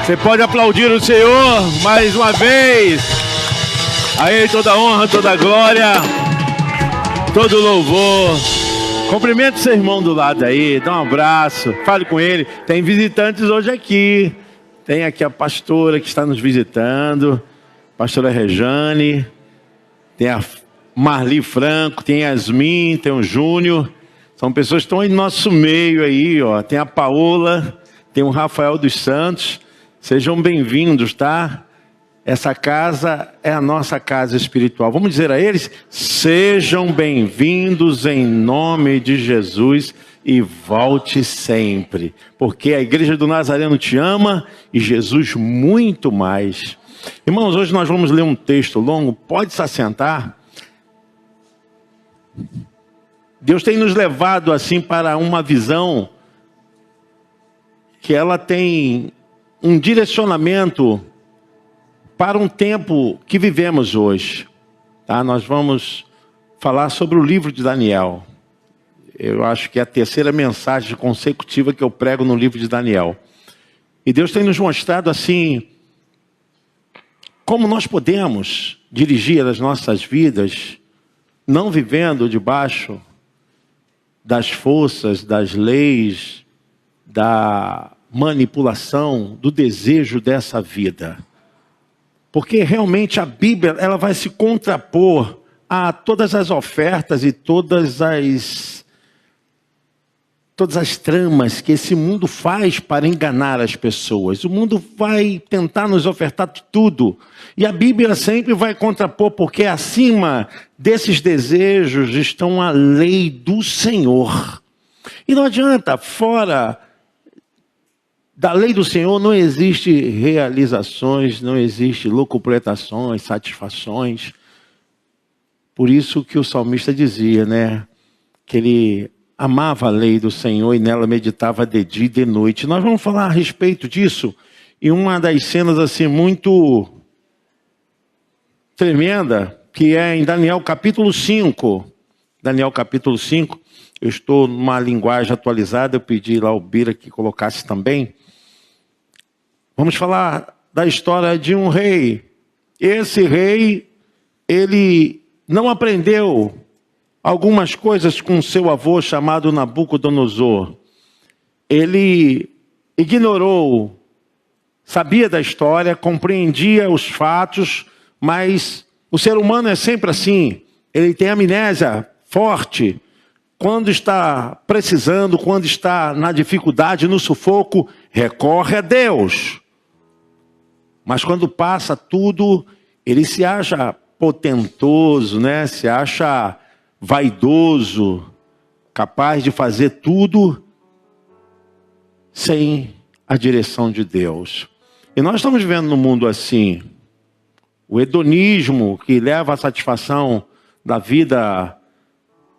Você pode aplaudir o Senhor mais uma vez. A Ele toda honra, toda glória, todo louvor. Cumprimente seu irmão do lado aí, dá um abraço, fale com ele. Tem visitantes hoje aqui. Tem aqui a pastora que está nos visitando, pastora Rejane. Tem a Marli Franco, tem a Yasmin, tem o Júnior. São pessoas que estão aí no nosso meio aí, ó. Tem a Paola, tem o Rafael dos Santos. Sejam bem-vindos, tá? Essa casa é a nossa casa espiritual. Vamos dizer a eles: sejam bem-vindos em nome de Jesus e volte sempre. Porque a Igreja do Nazareno te ama e Jesus muito mais. Irmãos, hoje nós vamos ler um texto longo. Pode se assentar. Deus tem nos levado assim para uma visão que ela tem um direcionamento para um tempo que vivemos hoje. Tá? Nós vamos falar sobre o livro de Daniel. Eu acho que é a terceira mensagem consecutiva que eu prego no livro de Daniel. E Deus tem nos mostrado assim como nós podemos dirigir as nossas vidas não vivendo debaixo das forças, das leis, da manipulação, do desejo dessa vida. Porque realmente a Bíblia ela vai se contrapor a todas as ofertas e todas as tramas que esse mundo faz para enganar as pessoas. O mundo vai tentar nos ofertar tudo. E a Bíblia sempre vai contrapor, porque acima desses desejos estão a lei do Senhor. E não adianta, fora da lei do Senhor não existe realizações, não existe locupletações, satisfações. Por isso que o salmista dizia, né? Que ele amava a lei do Senhor e nela meditava de dia e de noite. Nós vamos falar a respeito disso. E uma das cenas assim muito tremenda, que é em Daniel capítulo 5. Daniel capítulo 5. Eu estou numa linguagem atualizada, eu pedi lá ao Bira que colocasse também. Vamos falar da história de um rei. Esse rei, ele não aprendeu algumas coisas com seu avô chamado Nabucodonosor. Ele ignorou, sabia da história, compreendia os fatos, mas o ser humano é sempre assim. Ele tem amnésia forte. Quando está precisando, quando está na dificuldade, no sufoco, recorre a Deus. Mas quando passa tudo, ele se acha potentoso, né? Se acha vaidoso, capaz de fazer tudo sem a direção de Deus. E nós estamos vivendo num mundo assim. O hedonismo que leva à satisfação da vida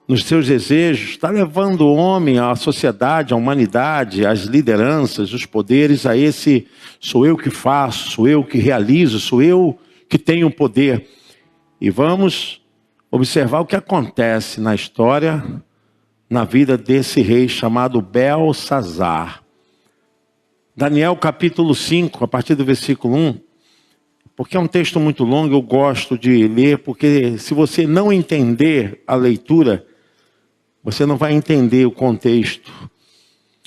nos seus desejos está levando o homem, a sociedade, a humanidade, as lideranças, os poderes a esse sou eu que faço, sou eu que realizo, sou eu que tenho poder. E vamos observar o que acontece na história, na vida desse rei chamado Belsazar. Daniel capítulo 5, a partir do versículo 1, porque é um texto muito longo, eu gosto de ler, porque se você não entender a leitura, você não vai entender o contexto.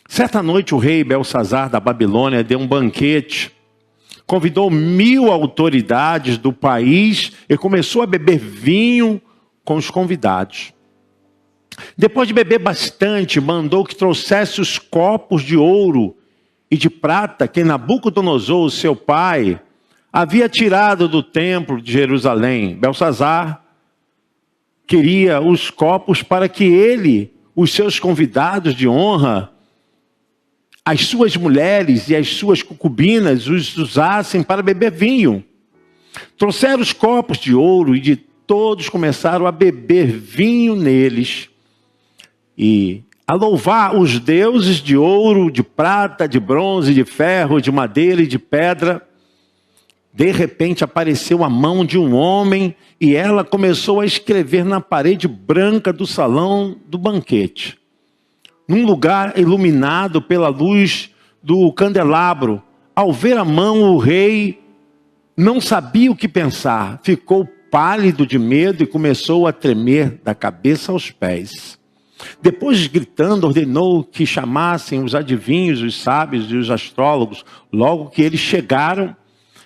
Certa noite o rei Belsazar da Babilônia deu um banquete, convidou 1000 autoridades do país e começou a beber vinho com os convidados. Depois de beber bastante, mandou que trouxesse os copos de ouro e de prata que Nabucodonosor, seu pai, havia tirado do templo de Jerusalém. Belsazar queria os copos para que ele, os seus convidados de honra, as suas mulheres e as suas concubinas os usassem para beber vinho. Trouxeram os copos de ouro e de todos começaram a beber vinho neles e a louvar os deuses de ouro, de prata, de bronze, de ferro, de madeira e de pedra. De repente apareceu a mão de um homem e ela começou a escrever na parede branca do salão do banquete. Num lugar iluminado pela luz do candelabro, Ao ver a mão, o rei não sabia o que pensar. Ficou pálido de medo e começou a tremer da cabeça aos pés. Depois, gritando, ordenou que chamassem os adivinhos, os sábios e os astrólogos. Logo que eles chegaram,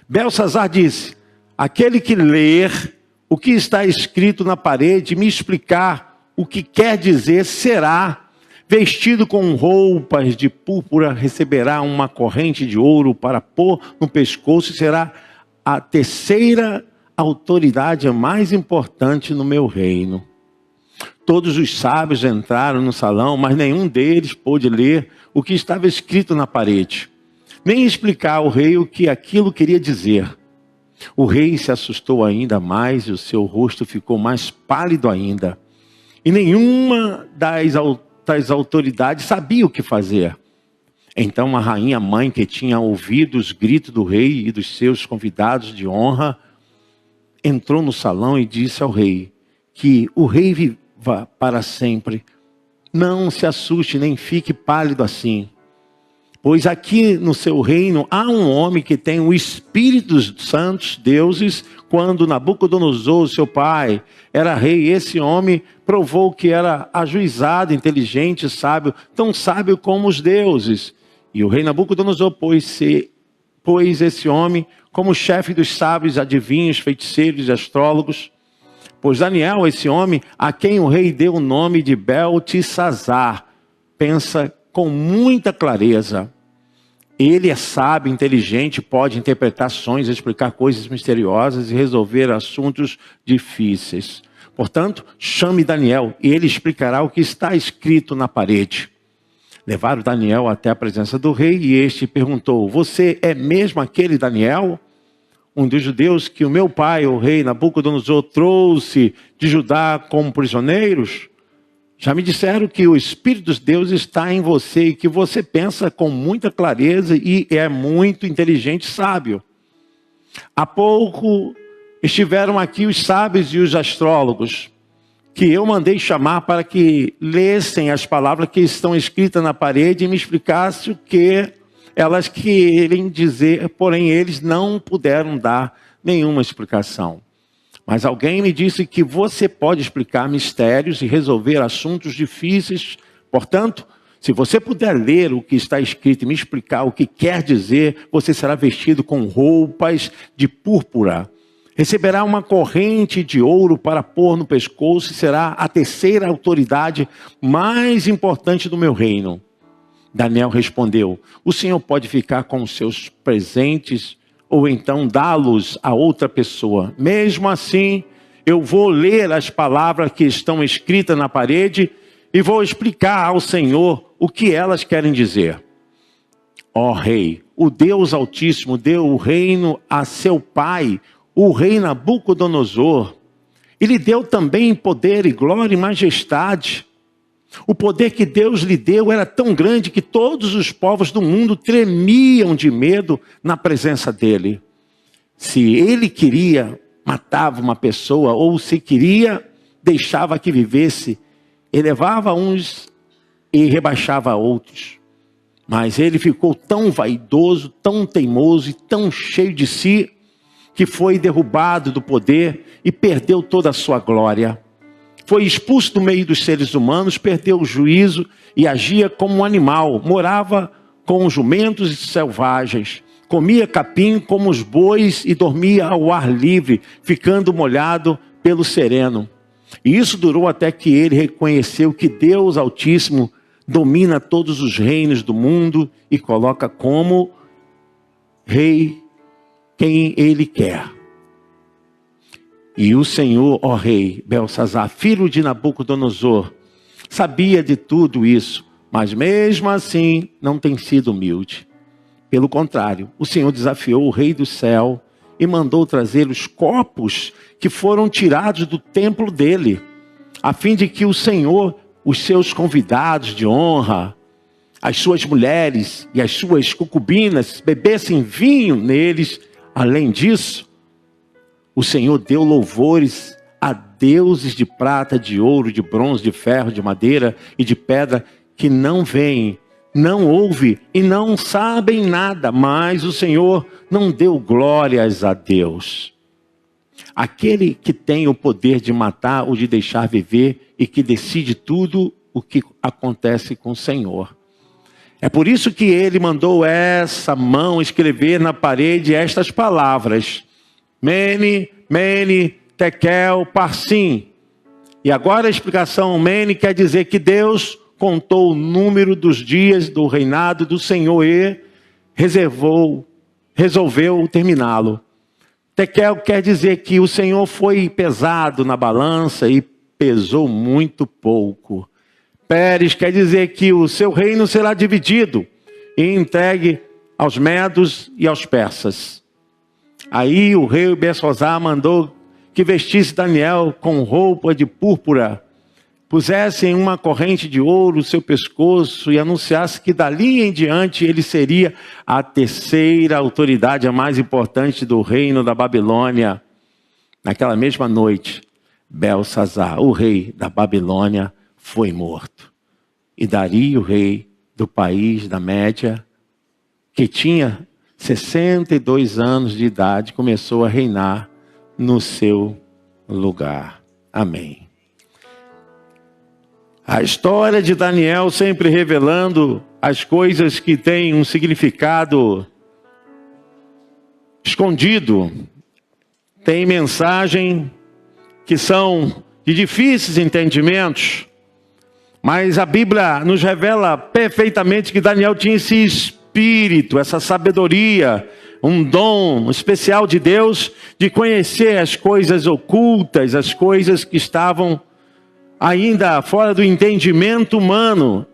Belsassar disse: aquele que ler o que está escrito na parede e me explicar o que quer dizer, será vestido com roupas de púrpura, receberá uma corrente de ouro para pôr no pescoço e será a terceira autoridade mais importante no meu reino. Todos os sábios entraram no salão, mas nenhum deles pôde ler o que estava escrito na parede, nem explicar ao rei o que aquilo queria dizer. O rei se assustou ainda mais e o seu rosto ficou mais pálido ainda. E nenhuma das autoridades sabia o que fazer. Então a rainha mãe, que tinha ouvido os gritos do rei e dos seus convidados de honra, entrou no salão e disse ao rei que o rei viva para sempre. Não se assuste nem fique pálido assim, pois aqui no seu reino há um homem que tem o espírito dos santos deuses. Quando Nabucodonosor, seu pai, era rei, esse homem provou que era ajuizado, inteligente, sábio, tão sábio como os deuses. E o rei Nabucodonosor pôs esse homem como chefe dos sábios, adivinhos, feiticeiros e astrólogos. Pois Daniel, esse homem, a quem o rei deu o nome de Beltesazar, pensa com muita clareza. Ele é sábio, inteligente, pode interpretar sonhos, explicar coisas misteriosas e resolver assuntos difíceis. Portanto, chame Daniel e ele explicará o que está escrito na parede. Levaram Daniel até a presença do rei e este perguntou: você é mesmo aquele Daniel, um dos judeus que o meu pai, o rei Nabucodonosor, trouxe de Judá como prisioneiros? Já me disseram que o Espírito dos deuses está em você e que você pensa com muita clareza e é muito inteligente e sábio. Há pouco estiveram aqui os sábios e os astrólogos, que eu mandei chamar para que lessem as palavras que estão escritas na parede e me explicassem o que elas querem dizer, porém eles não puderam dar nenhuma explicação. Mas alguém me disse que você pode explicar mistérios e resolver assuntos difíceis. Portanto, se você puder ler o que está escrito e me explicar o que quer dizer, você será vestido com roupas de púrpura. Receberá uma corrente de ouro para pôr no pescoço e será a terceira autoridade mais importante do meu reino. Daniel respondeu: o senhor pode ficar com os seus presentes ou então dá-los a outra pessoa. Mesmo assim, eu vou ler as palavras que estão escritas na parede e vou explicar ao Senhor o que elas querem dizer. Ó rei, o Deus Altíssimo deu o reino a seu pai, o rei Nabucodonosor. Ele deu também poder e glória e majestade. O poder que Deus lhe deu era tão grande que todos os povos do mundo tremiam de medo na presença dele. Se ele queria, matava uma pessoa, ou se queria, deixava que vivesse, elevava uns e rebaixava outros. Mas ele ficou tão vaidoso, tão teimoso e tão cheio de si, que foi derrubado do poder e perdeu toda a sua glória. Foi expulso do meio dos seres humanos, perdeu o juízo e agia como um animal. Morava com jumentos selvagens, comia capim como os bois e dormia ao ar livre, ficando molhado pelo sereno. E isso durou até que ele reconheceu que Deus Altíssimo domina todos os reinos do mundo e coloca como rei quem ele quer. E o Senhor, ó rei Belsassar, filho de Nabucodonosor, sabia de tudo isso, mas mesmo assim não tem sido humilde. Pelo contrário, o Senhor desafiou o rei do céu e mandou trazer os corpos que foram tirados do templo dele, a fim de que o Senhor, os seus convidados de honra, as suas mulheres e as suas concubinas bebessem vinho neles. Além disso, o Senhor deu louvores a deuses de prata, de ouro, de bronze, de ferro, de madeira e de pedra que não veem, não ouve e não sabem nada, mas o Senhor não deu glórias a Deus. Aquele que tem o poder de matar ou de deixar viver e que decide tudo o que acontece com o Senhor. É por isso que ele mandou essa mão escrever na parede estas palavras: Mene, Mene, Tekel, Parsim. E agora a explicação Mene quer dizer que Deus contou o número dos dias do reinado do Senhor e resolveu terminá-lo. Tekel quer dizer que o Senhor foi pesado na balança e pesou muito pouco. Pérez quer dizer que o seu reino será dividido e entregue aos medos e aos persas. Aí o rei Belsazar mandou que vestisse Daniel com roupa de púrpura, pusessem uma corrente de ouro no seu pescoço e anunciasse que dali em diante ele seria a terceira autoridade, a mais importante do reino da Babilônia. Naquela mesma noite, Belsazar, o rei da Babilônia, foi morto. E Dario, o rei do país da Média, que tinha 62 anos de idade, começou a reinar no seu lugar. Amém. A história de Daniel sempre revelando as coisas que têm um significado escondido. Tem mensagem que são de difíceis entendimentos, mas a Bíblia nos revela perfeitamente que Daniel tinha esse espírito, essa sabedoria, um dom especial de Deus de conhecer as coisas ocultas, as coisas que estavam ainda fora do entendimento humano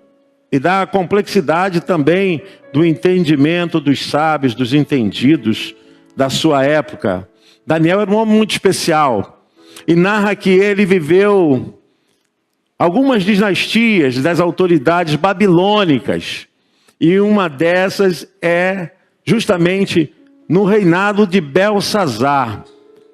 e da complexidade também do entendimento dos sábios, dos entendidos da sua época. Daniel era um homem muito especial e narra que ele viveu algumas dinastias das autoridades babilônicas e uma dessas é justamente no reinado de Belsazar,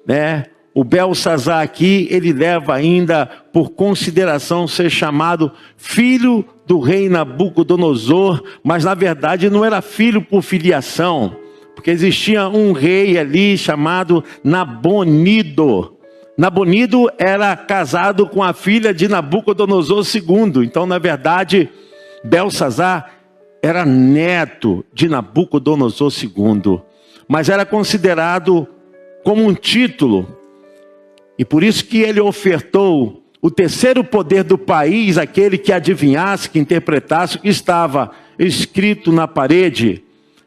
né? O Belsazar aqui, ele leva ainda por consideração ser chamado filho do rei Nabucodonosor, mas na verdade não era filho por filiação, porque existia um rei ali chamado Nabonido. Nabonido era casado com a filha de Nabucodonosor II, então na verdade Belsazar era neto de Nabucodonosor II, mas era considerado como um título. E por isso que ele ofertou o terceiro poder do país, aquele que adivinhasse, que interpretasse o que estava escrito na parede,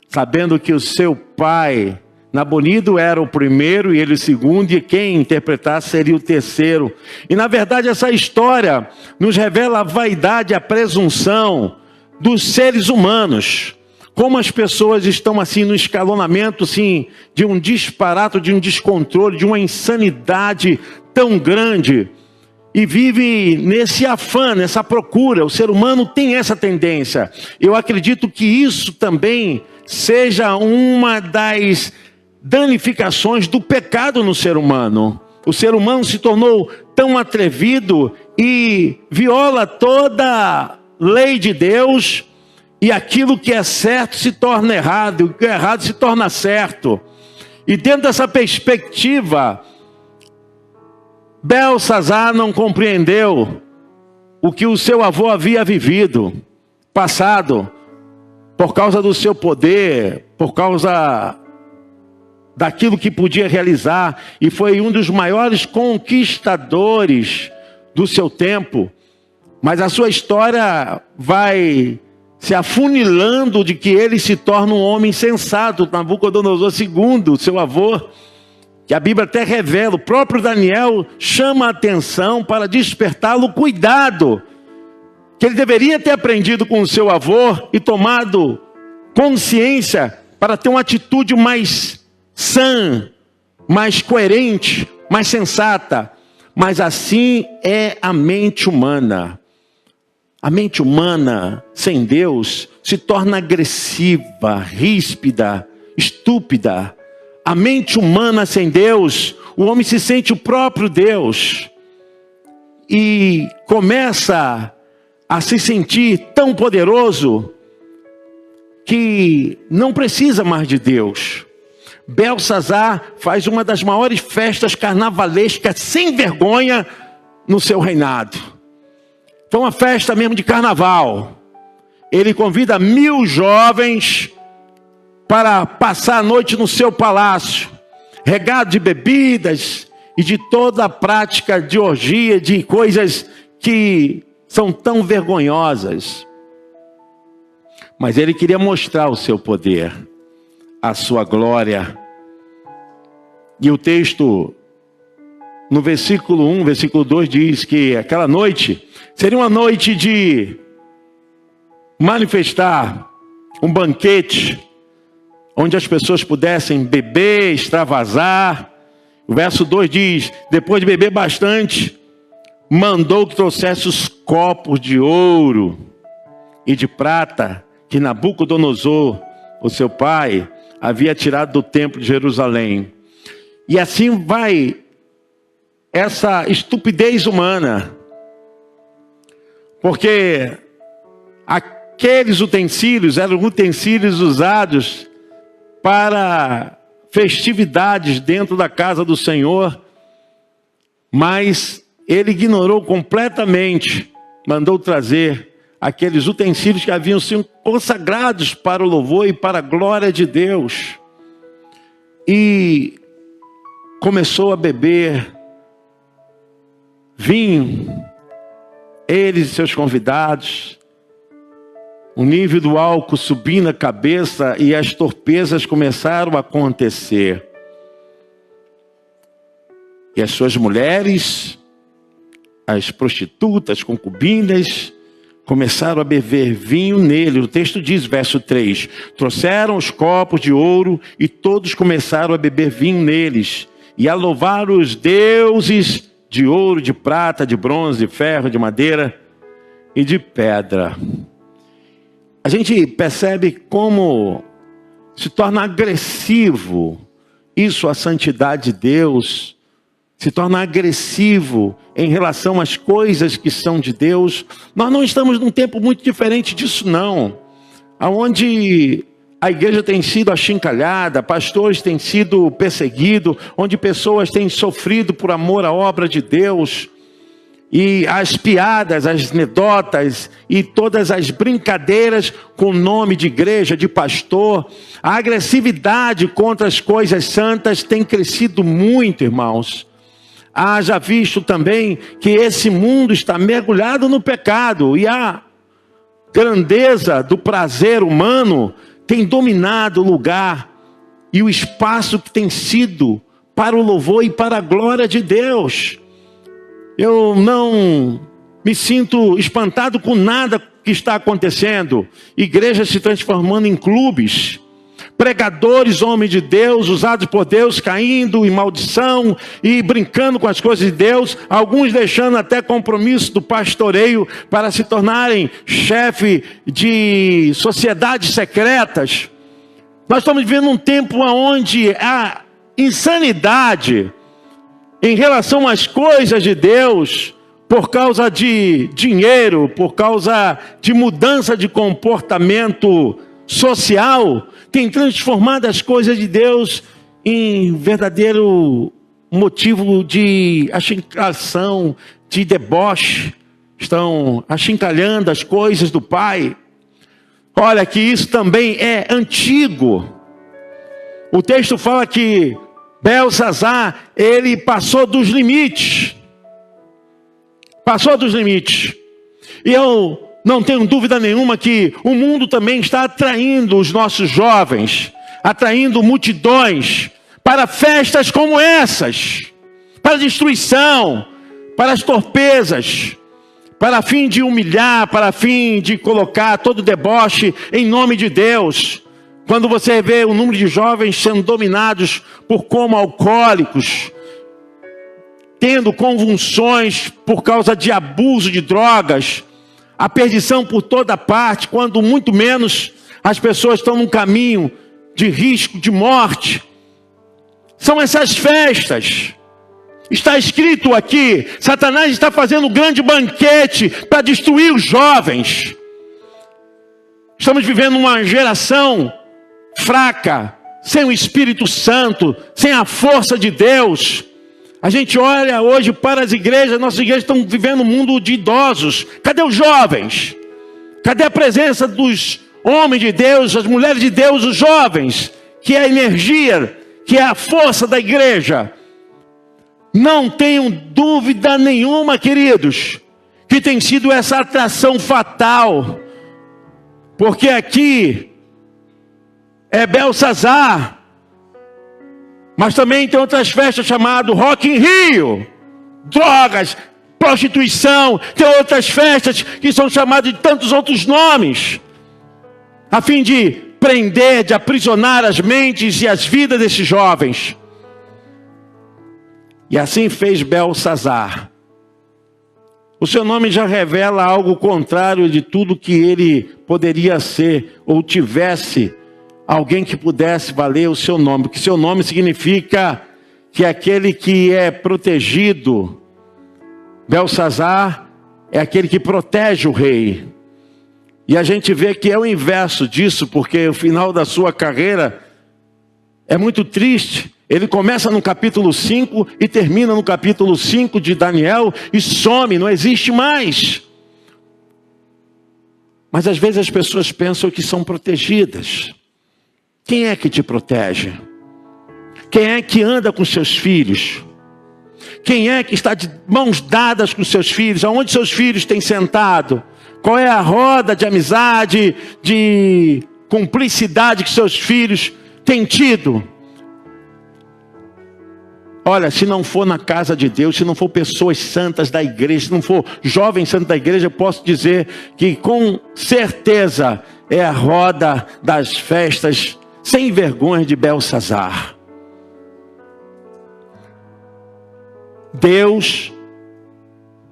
sabendo que o seu pai, Nabonido, era o primeiro e ele o segundo, e quem interpretasse seria o terceiro. E na verdade essa história nos revela a vaidade, a presunção dos seres humanos. Como as pessoas estão assim no escalonamento assim, de um disparate, de um descontrole, de uma insanidade tão grande. E vive nesse afã, nessa procura. O ser humano tem essa tendência. Eu acredito que isso também seja uma das danificações do pecado no ser humano. O ser humano se tornou tão atrevido e viola toda a lei de Deus. E aquilo que é certo se torna errado, o que é errado se torna certo. E dentro dessa perspectiva, Belsazar não compreendeu o que o seu avô havia vivido, passado, por causa do seu poder, por causa daquilo que podia realizar. E foi um dos maiores conquistadores do seu tempo. Mas a sua história vai se afunilando de que ele se torna um homem sensato. Nabucodonosor II, seu avô, que a Bíblia até revela, o próprio Daniel chama a atenção para despertá-lo cuidado, que ele deveria ter aprendido com o seu avô e tomado consciência para ter uma atitude mais sã, mais coerente, mais sensata. Mas assim é a mente humana. A mente humana, sem Deus, se torna agressiva, ríspida, estúpida. A mente humana sem Deus, o homem se sente o próprio Deus. E começa a se sentir tão poderoso que não precisa mais de Deus. Belsazar faz uma das maiores festas carnavalescas sem vergonha no seu reinado. Foi uma festa mesmo de carnaval. Ele convida 1000 jovens para passar a noite no seu palácio, regado de bebidas e de toda a prática de orgia, de coisas que são tão vergonhosas. Mas ele queria mostrar o seu poder, a sua glória. E o texto, no versículo 1, versículo 2, diz que aquela noite seria uma noite de manifestar um banquete, onde as pessoas pudessem beber, extravasar. O verso 2 diz, depois de beber bastante, mandou que trouxesse os copos de ouro e de prata que Nabucodonosor, o seu pai, havia tirado do templo de Jerusalém. E assim vai essa estupidez humana, porque aqueles utensílios eram utensílios usados para festividades dentro da casa do Senhor, mas ele ignorou completamente, mandou trazer aqueles utensílios que haviam sido consagrados para o louvor e para a glória de Deus. E começou a beber vinho, eles e seus convidados, o nível do álcool subindo a cabeça e as torpezas começaram a acontecer. E as suas mulheres, as prostitutas, concubinas, começaram a beber vinho nele. O texto diz, verso 3, trouxeram os copos de ouro e todos começaram a beber vinho neles e a louvar os deuses de ouro, de prata, de bronze, de ferro, de madeira e de pedra. A gente percebe como se torna agressivo isso, a santidade de Deus, se torna agressivo em relação às coisas que são de Deus. Nós não estamos num tempo muito diferente disso não, onde a igreja tem sido achincalhada, pastores têm sido perseguidos, onde pessoas têm sofrido por amor à obra de Deus. E as piadas, as anedotas e todas as brincadeiras com o nome de igreja, de pastor, a agressividade contra as coisas santas tem crescido muito, irmãos. Haja visto também que esse mundo está mergulhado no pecado e a grandeza do prazer humano tem dominado o lugar e o espaço que tem sido para o louvor e para a glória de Deus. Eu não me sinto espantado com nada que está acontecendo. Igrejas se transformando em clubes. Pregadores, homens de Deus, usados por Deus, caindo em maldição e brincando com as coisas de Deus. Alguns deixando até compromisso do pastoreio para se tornarem chefe de sociedades secretas. Nós estamos vivendo um tempo onde a insanidade em relação às coisas de Deus, por causa de dinheiro, por causa de mudança de comportamento social, tem transformado as coisas de Deus em verdadeiro motivo de achincalhação, de deboche. Estão achincalhando as coisas do Pai. Olha que isso também é antigo. O texto fala que Belsazar, ele passou dos limites. Passou dos limites. E eu não tenho dúvida nenhuma que o mundo também está atraindo os nossos jovens, atraindo multidões para festas como essas, para destruição, para as torpezas, para fim de humilhar, para fim de colocar todo deboche em nome de Deus. Quando você vê o número de jovens sendo dominados por coma alcoólicos, tendo convulsões por causa de abuso de drogas, a perdição por toda parte, quando muito menos as pessoas estão num caminho de risco de morte. São essas festas. Está escrito aqui, Satanás está fazendo um grande banquete para destruir os jovens. Estamos vivendo uma geração fraca, sem o Espírito Santo, sem a força de Deus. A gente olha hoje para as igrejas, nossas igrejas estão vivendo um mundo de idosos. Cadê os jovens? Cadê a presença dos homens de Deus, as mulheres de Deus, os jovens? Que é a energia, que é a força da igreja. Não tenham dúvida nenhuma, queridos, que tem sido essa atração fatal. Porque aqui é Belsazar, mas também tem outras festas chamadas Rock in Rio, drogas, prostituição, tem outras festas que são chamadas de tantos outros nomes, a fim de prender, de aprisionar as mentes e as vidas desses jovens. E assim fez Belsazar. O seu nome já revela algo contrário de tudo que ele poderia ser, ou tivesse alguém que pudesse valer o seu nome. Porque seu nome significa que é aquele que é protegido. Belsazar é aquele que protege o rei. E a gente vê que é o inverso disso, porque o final da sua carreira é muito triste. Ele começa no capítulo 5 e termina no capítulo 5 de Daniel e some, não existe mais. Mas às vezes as pessoas pensam que são protegidas. Quem é que te protege? Quem é que anda com seus filhos? Quem é que está de mãos dadas com seus filhos? Aonde seus filhos têm sentado? Qual é a roda de amizade, de cumplicidade que seus filhos têm tido? Olha, se não for na casa de Deus, se não for pessoas santas da igreja, se não for jovens santos da igreja, eu posso dizer que com certeza é a roda das festas sem vergonha de Belsazar. Deus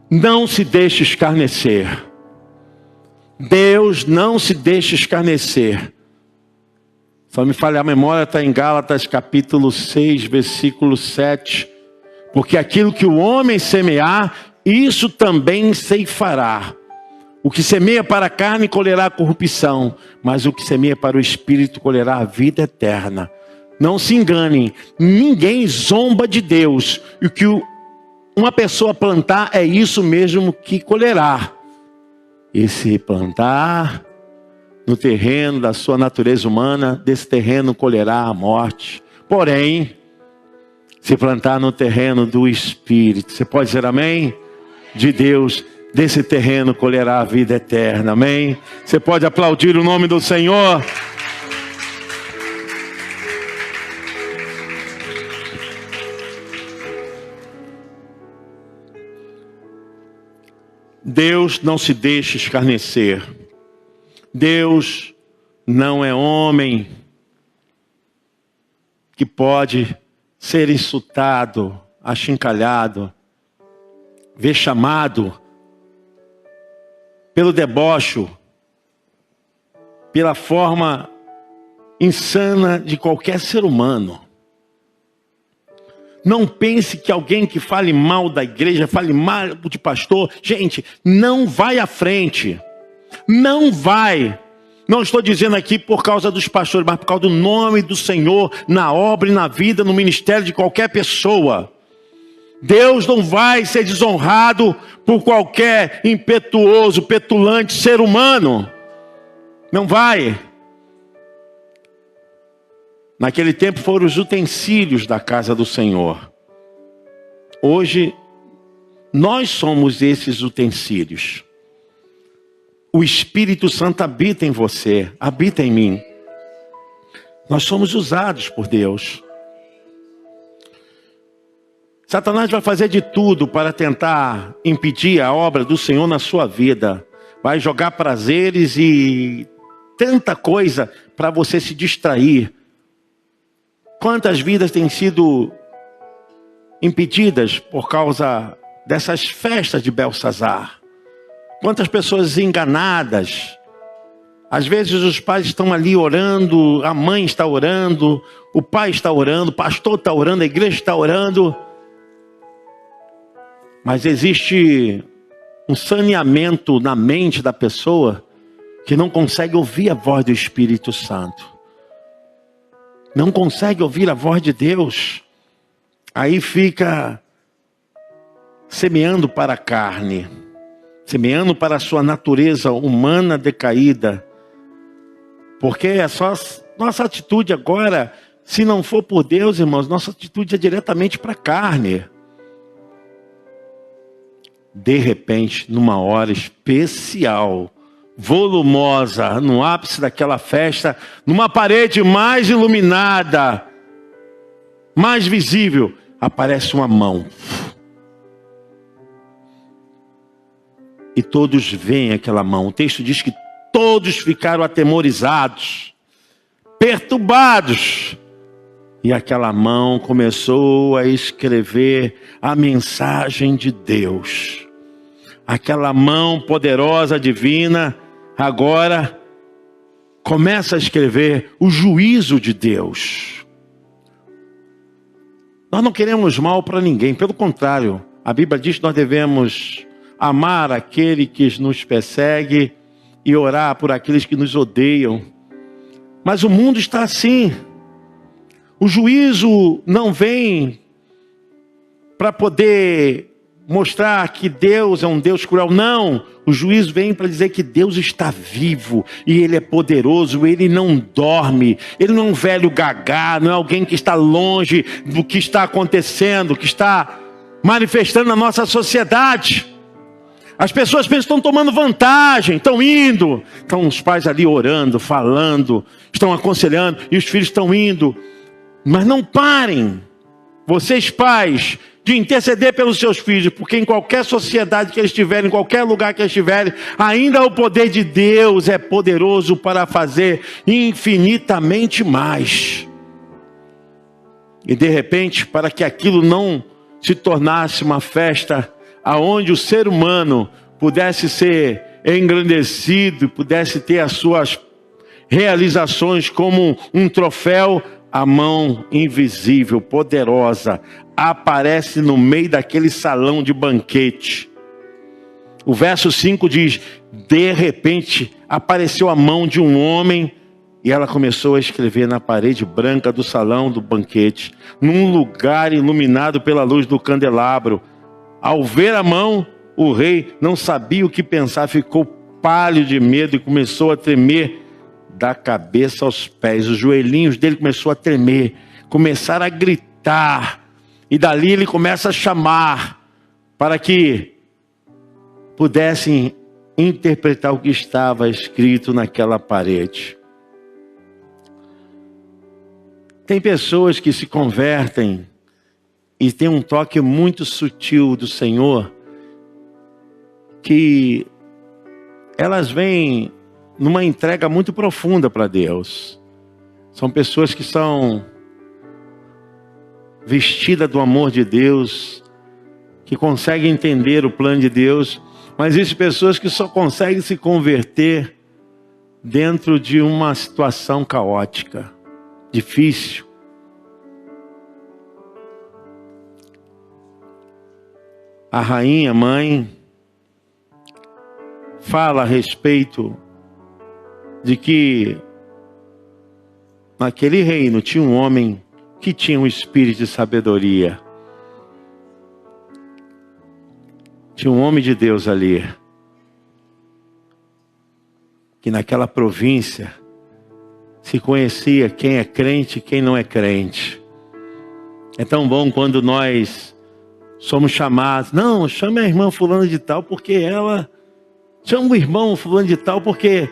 não se deixa escarnecer. Deus não se deixa escarnecer. Só me falha a memória, está em Gálatas capítulo 6, versículo 7. Porque aquilo que o homem semear, isso também ceifará. O que semeia para a carne colherá a corrupção, mas o que semeia para o espírito colherá a vida eterna. Não se enganem, ninguém zomba de Deus. E o que uma pessoa plantar é isso mesmo que colherá. E se plantar no terreno da sua natureza humana, desse terreno colherá a morte. Porém, se plantar no terreno do Espírito, você pode dizer amém? De Deus, desse terreno colherá a vida eterna, amém? Você pode aplaudir o nome do Senhor? Deus não se deixa escarnecer. Deus não é homem que pode ser insultado, achincalhado, vexamado pelo deboche, pela forma insana de qualquer ser humano. Não pense que alguém que fale mal da igreja, fale mal de pastor, gente, não vai à frente. Não vai. Não estou dizendo aqui por causa dos pastores, mas por causa do nome do Senhor na obra e na vida, no ministério de qualquer pessoa. Deus não vai ser desonrado por qualquer impetuoso, petulante ser humano. Não vai. Naquele tempo foram os utensílios da casa do Senhor. Hoje, nós somos esses utensílios. O Espírito Santo habita em você, habita em mim. Nós somos usados por Deus. Satanás vai fazer de tudo para tentar impedir a obra do Senhor na sua vida. Vai jogar prazeres e tanta coisa para você se distrair. Quantas vidas têm sido impedidas por causa dessas festas de Belsazar? Quantas pessoas enganadas. Às vezes os pais estão ali orando, a mãe está orando, o pai está orando, o pastor está orando, a igreja está orando. Mas existe um saneamento na mente da pessoa que não consegue ouvir a voz do Espírito Santo. Não consegue ouvir a voz de Deus. Aí fica semeando para a carne, semeando para a sua natureza humana decaída. Porque é só nossa atitude agora, se não for por Deus, irmãos, nossa atitude é diretamente para a carne. De repente, numa hora especial, volumosa, no ápice daquela festa, numa parede mais iluminada, mais visível, aparece uma mão. E todos veem aquela mão. O texto diz que todos ficaram atemorizados, perturbados. E aquela mão começou a escrever a mensagem de Deus. Aquela mão poderosa, divina, agora começa a escrever o juízo de Deus. Nós não queremos mal para ninguém, pelo contrário, a Bíblia diz que nós devemos amar aquele que nos persegue e orar por aqueles que nos odeiam. Mas o mundo está assim. O juízo não vem para poder mostrar que Deus é um Deus cruel. Não, o juízo vem para dizer que Deus está vivo e Ele é poderoso, Ele não dorme. Ele não é um velho gagá, não é alguém que está longe do que está acontecendo, que está manifestando na nossa sociedade. As pessoas pensam que estão tomando vantagem, estão indo. Estão os pais ali orando, falando, estão aconselhando e os filhos estão indo. Mas não parem, vocês pais, de interceder pelos seus filhos, porque em qualquer sociedade que eles estiverem, em qualquer lugar que eles estiverem, ainda o poder de Deus é poderoso para fazer infinitamente mais. E de repente, para que aquilo não se tornasse uma festa aonde o ser humano pudesse ser engrandecido, pudesse ter as suas realizações como um troféu, a mão invisível, poderosa, aparece no meio daquele salão de banquete. O verso 5 diz: de repente apareceu a mão de um homem e ela começou a escrever na parede branca do salão do banquete, num lugar iluminado pela luz do candelabro. Ao ver a mão, o rei não sabia o que pensar, ficou pálido de medo e começou a tremer da cabeça aos pés. Os joelhinhos dele começou a tremer, começaram a gritar, e dali ele começa a chamar para que pudessem interpretar o que estava escrito naquela parede. Tem pessoas que se convertem e tem um toque muito sutil do Senhor, que elas vêm numa entrega muito profunda para Deus. São pessoas que são vestidas do amor de Deus, que conseguem entender o plano de Deus, mas existem pessoas que só conseguem se converter dentro de uma situação caótica, difícil. A rainha mãe fala a respeito de que naquele reino tinha um homem que tinha um espírito de sabedoria. Tinha um homem de Deus ali, que naquela província se conhecia quem é crente e quem não é crente. É tão bom quando nós somos chamados. Não, chame a irmã fulana de tal porque ela... Chama o irmão fulano de tal porque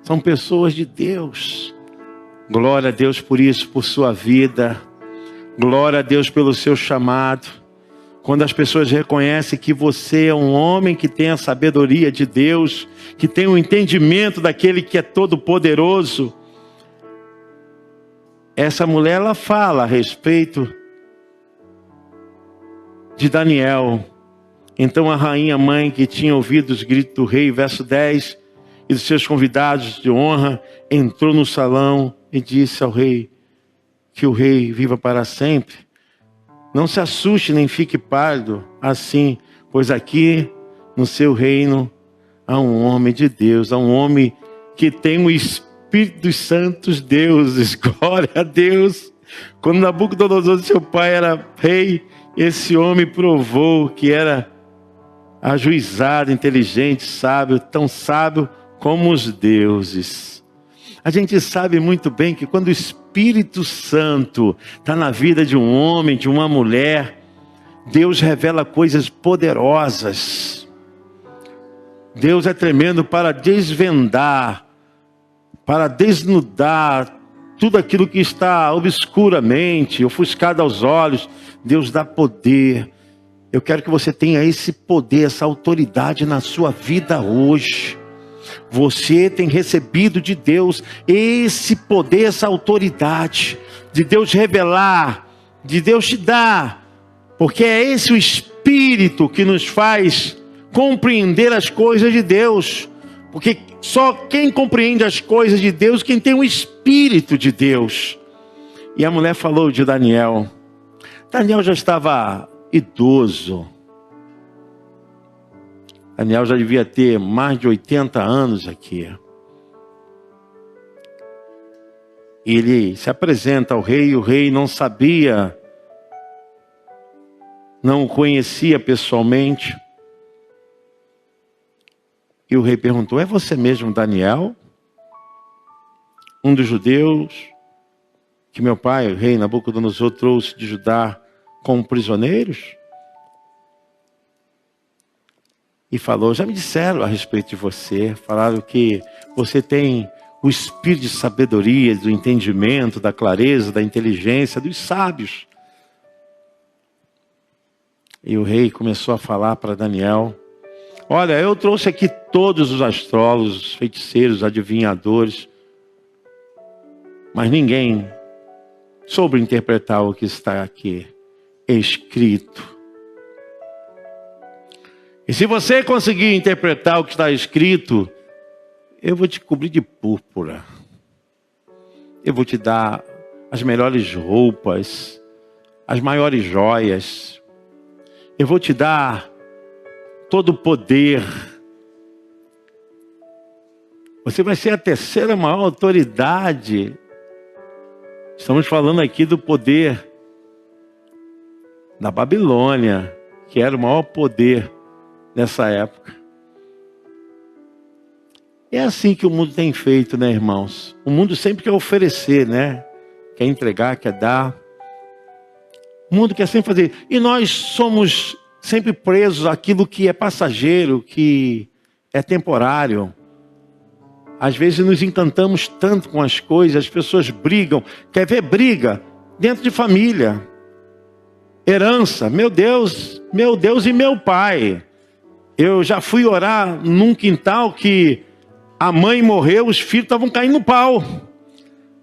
são pessoas de Deus. Glória a Deus por isso, por sua vida. Glória a Deus pelo seu chamado. Quando as pessoas reconhecem que você é um homem que tem a sabedoria de Deus, que tem o entendimento daquele que é todo poderoso. Essa mulher, ela fala a respeito de Daniel. Então a rainha mãe, que tinha ouvido os gritos do rei, verso 10, e dos seus convidados de honra, entrou no salão e disse ao rei: que o rei viva para sempre. Não se assuste nem fique pálido assim, pois aqui no seu reino há um homem de Deus, há um homem que tem o Espírito dos Santos deuses. Glória a Deus. Quando Nabucodonosor, seu pai, era rei, esse homem provou que era ajuizado, inteligente, sábio, tão sábio como os deuses. A gente sabe muito bem que quando o Espírito Santo está na vida de um homem, de uma mulher, Deus revela coisas poderosas. Deus é tremendo para desvendar, para desnudar tudo aquilo que está obscuramente, ofuscado aos olhos. Deus dá poder. Eu quero que você tenha esse poder, essa autoridade na sua vida hoje. Você tem recebido de Deus esse poder, essa autoridade, de Deus revelar, de Deus te dar, porque é esse o Espírito que nos faz compreender as coisas de Deus, porque só quem compreende as coisas de Deus, quem tem o Espírito de Deus. E a mulher falou de Daniel. Daniel já estava idoso. Daniel já devia ter mais de 80 anos aqui. Ele se apresenta ao rei, o rei não sabia, não o conhecia pessoalmente. E o rei perguntou: é você mesmo, Daniel? Um dos judeus que meu pai, o rei Nabucodonosor, trouxe de Judá como prisioneiros? E falou: já me disseram a respeito de você, falaram que você tem o espírito de sabedoria, do entendimento, da clareza, da inteligência, dos sábios. E o rei começou a falar para Daniel: olha, eu trouxe aqui todos os astrólogos, os feiticeiros, os adivinhadores, mas ninguém soube interpretar o que está aqui escrito. E se você conseguir interpretar o que está escrito, eu vou te cobrir de púrpura. Eu vou te dar as melhores roupas, as maiores joias. Eu vou te dar todo o poder. Você vai ser a terceira maior autoridade. Estamos falando aqui do poder da Babilônia, que era o maior poder nessa época. É assim que o mundo tem feito, né, irmãos? O mundo sempre quer oferecer, né? Quer entregar, quer dar. O mundo quer sempre fazer. E nós somos sempre presos àquilo que é passageiro, que é temporário. Às vezes nos encantamos tanto com as coisas, as pessoas brigam. Quer ver briga? Dentro de família. Herança. Meu Deus e meu pai. Eu já fui orar num quintal que a mãe morreu, os filhos estavam caindo no pau.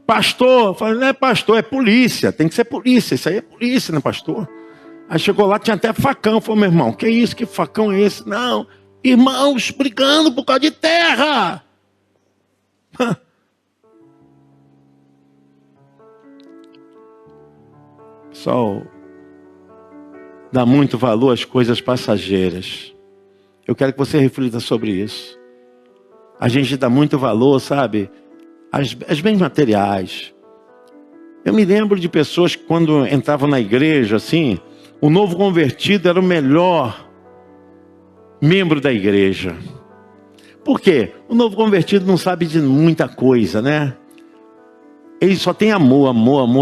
Pastor, eu falei: não é pastor, é polícia, tem que ser polícia, isso aí é polícia, né, pastor? Aí chegou lá, tinha até facão. Falei: meu irmão, que isso, que facão é esse? Não, irmãos brigando por causa de terra. Pessoal, dá muito valor às coisas passageiras. Eu quero que você reflita sobre isso. A gente dá muito valor, sabe, às bens materiais. Eu me lembro de pessoas que quando entravam na igreja, assim, o novo convertido era o melhor membro da igreja. Por quê? O novo convertido não sabe de muita coisa, né? Ele só tem amor,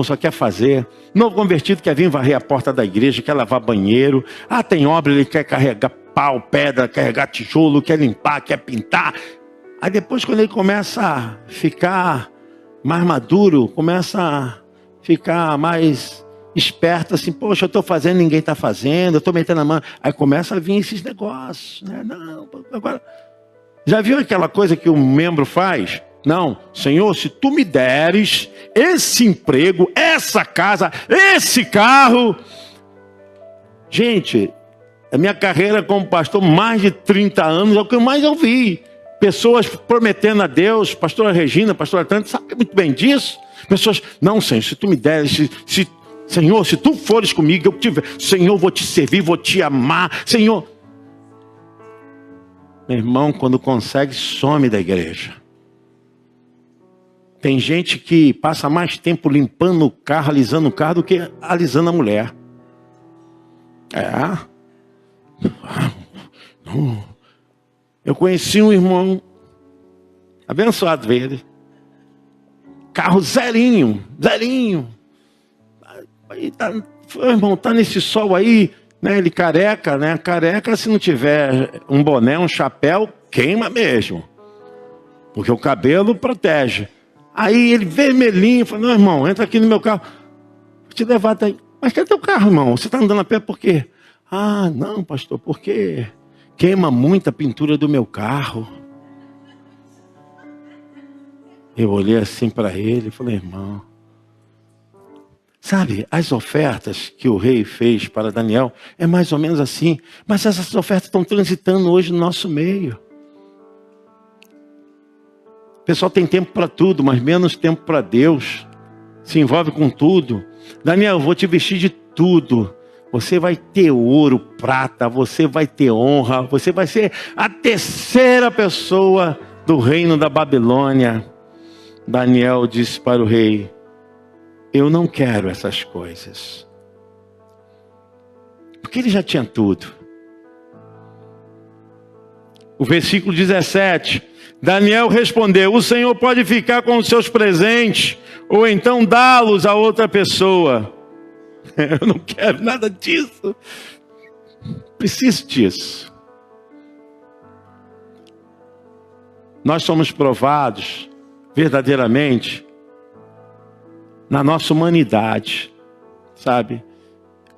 só quer fazer. O novo convertido quer vir varrer a porta da igreja, quer lavar banheiro. Ah, tem obra, ele quer carregar pau, pedra, carregar tijolo, quer limpar, quer pintar. Aí depois, quando ele começa a ficar mais maduro, começa a ficar mais esperto, assim: poxa, eu estou fazendo, ninguém está fazendo, eu estou metendo a mão. Aí começa a vir esses negócios, né? Não, agora, já viu aquela coisa que o membro faz? Não, Senhor, se tu me deres esse emprego, essa casa, esse carro. Gente, a minha carreira como pastor, mais de 30 anos, é o que eu mais ouvi. Pessoas prometendo a Deus, pastora Regina, pastora Tânia, sabe muito bem disso? Pessoas: não, Senhor, se tu me deres, Senhor, se tu fores comigo, Senhor, vou te servir, vou te amar, Senhor. Meu irmão, quando consegue, some da igreja. Tem gente que passa mais tempo limpando o carro, alisando o carro, do que alisando a mulher. Eu conheci um irmão, abençoado ele. Carro zerinho. Aí irmão, tá nesse sol aí, né? Ele careca, né? Careca, se não tiver um boné, um chapéu, queima mesmo. Porque o cabelo protege. Aí ele vermelhinho, falou, não, irmão, entra aqui no meu carro. Vou te levar até aí. Mas cadê teu carro, irmão? Você tá andando a pé por quê? Ah, não, pastor, porque queima muito a pintura do meu carro. Eu olhei assim para ele e falei, irmão, sabe, as ofertas que o rei fez para Daniel é mais ou menos assim, mas essas ofertas estão transitando hoje no nosso meio. O pessoal tem tempo para tudo, mas menos tempo para Deus. Se envolve com tudo. Daniel, eu vou te vestir de tudo. Você vai ter ouro, prata, você vai ter honra, você vai ser a terceira pessoa do reino da Babilônia. Daniel disse para o rei, eu não quero essas coisas. Porque ele já tinha tudo. O versículo 17, Daniel respondeu, o Senhor pode ficar com os seus presentes, ou então dá-los a outra pessoa. Eu não quero nada disso. Preciso disso. Nós somos provados verdadeiramente na nossa humanidade, sabe?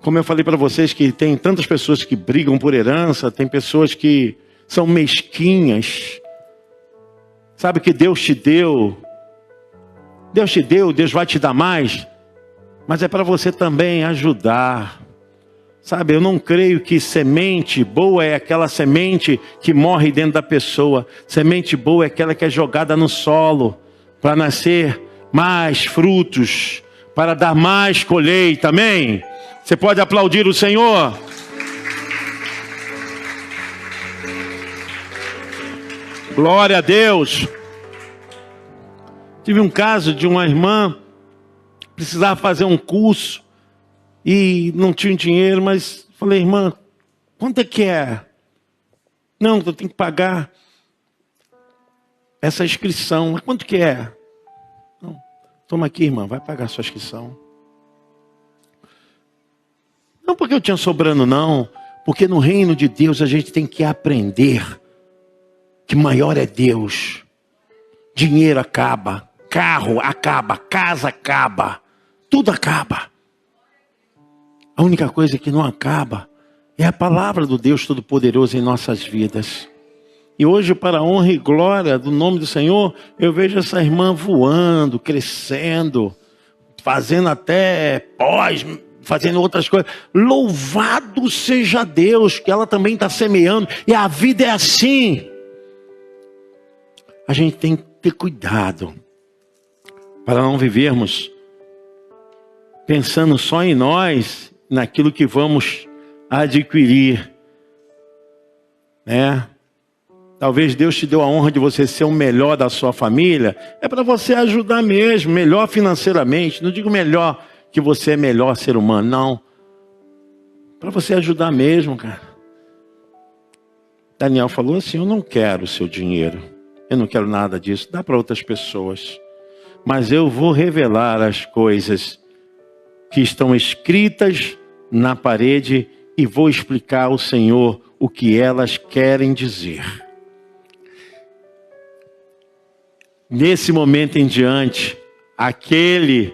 Como eu falei para vocês que tem tantas pessoas que brigam por herança, tem pessoas que são mesquinhas. Sabe que Deus te deu, Deus vai te dar mais, mas é para você também ajudar. Sabe, eu não creio que semente boa é aquela semente que morre dentro da pessoa. Semente boa é aquela que é jogada no solo para nascer mais frutos, para dar mais colheita, amém? Você pode aplaudir o Senhor? Glória a Deus. Tive um caso de uma irmã, precisava fazer um curso e não tinha dinheiro, mas falei, irmã, quanto é que é? Não, eu tenho que pagar essa inscrição. Mas quanto que é? Não, toma aqui, irmã, vai pagar a sua inscrição. Não porque eu tinha sobrando, não. Porque no reino de Deus a gente tem que aprender que maior é Deus. Dinheiro acaba, carro acaba, casa acaba, tudo acaba. A única coisa que não acaba é a palavra do Deus Todo-Poderoso em nossas vidas. E hoje, para a honra e glória do nome do Senhor, eu vejo essa irmã voando, crescendo, fazendo até pós, fazendo outras coisas. Louvado seja Deus, que ela também está semeando. E a vida é assim. A gente tem que ter cuidado para não vivermos pensando só em nós, naquilo que vamos adquirir, né? Talvez Deus te deu a honra de você ser o melhor da sua família, é para você ajudar mesmo, melhor financeiramente. Não digo melhor que você é melhor ser humano, não. Para você ajudar mesmo, cara. Daniel falou assim, eu não quero o seu dinheiro, eu não quero nada disso, dá para outras pessoas. Mas eu vou revelar as coisas que estão escritas na parede e vou explicar ao Senhor o que elas querem dizer. Nesse momento em diante, aquele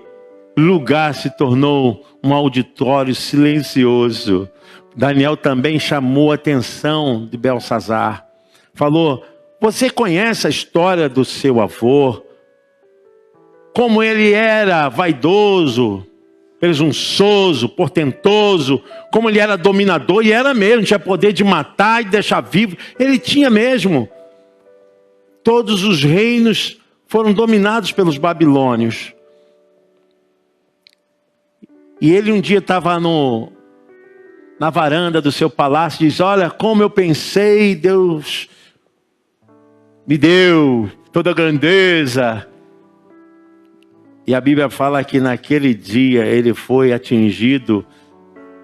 lugar se tornou um auditório silencioso. Daniel também chamou a atenção de Belsassar. Falou, você conhece a história do seu avô? Como ele era vaidoso, presunçoso, portentoso, como ele era dominador, e era mesmo, tinha poder de matar e deixar vivo, ele tinha mesmo. Todos os reinos foram dominados pelos babilônios. E ele um dia estava na varanda do seu palácio e diz, olha como eu pensei, Deus me deu toda a grandeza. E a Bíblia fala que naquele dia ele foi atingido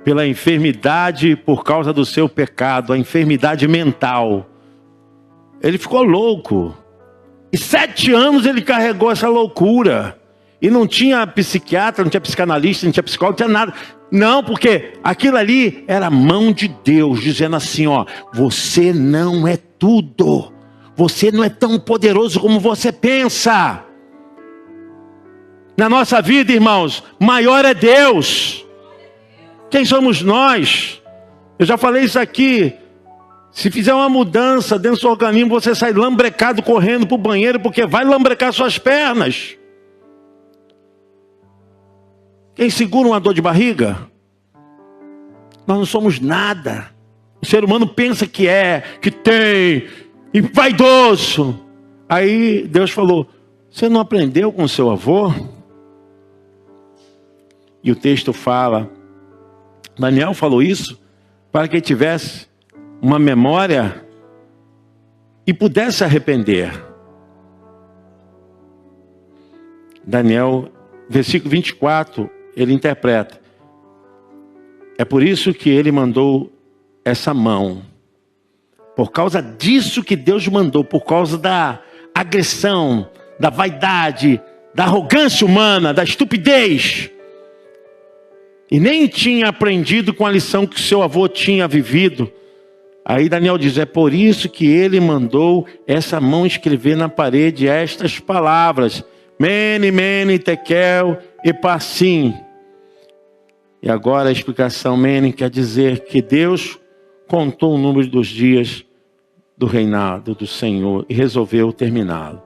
pela enfermidade por causa do seu pecado, a enfermidade mental. Ele ficou louco. E 7 anos ele carregou essa loucura. E não tinha psiquiatra, não tinha psicanalista, não tinha psicólogo, não tinha nada. Não, porque aquilo ali era a mão de Deus, dizendo assim, ó, você não é tudo. Você não é tão poderoso como você pensa. Na nossa vida, irmãos, maior é Deus. Quem somos nós? Eu já falei isso aqui. Se fizer uma mudança dentro do seu organismo, você sai lambrecado correndo para o banheiro, porque vai lambrecar suas pernas. Quem segura uma dor de barriga? Nós não somos nada. O ser humano pensa que é, que tem, e vaidoso. Aí Deus falou, você não aprendeu com seu avô? E o texto fala, Daniel falou isso para que tivesse uma memória e pudesse se arrepender. Daniel, versículo 24, ele interpreta. É por isso que ele mandou essa mão. Por causa disso que Deus mandou, por causa da agressão, da vaidade, da arrogância humana, da estupidez. E nem tinha aprendido com a lição que seu avô tinha vivido. Aí Daniel diz, é por isso que ele mandou essa mão escrever na parede estas palavras. Mene, mene, tekel e parsim. E agora a explicação, mene, quer dizer que Deus contou o número dos dias do reinado do Senhor e resolveu terminá-lo.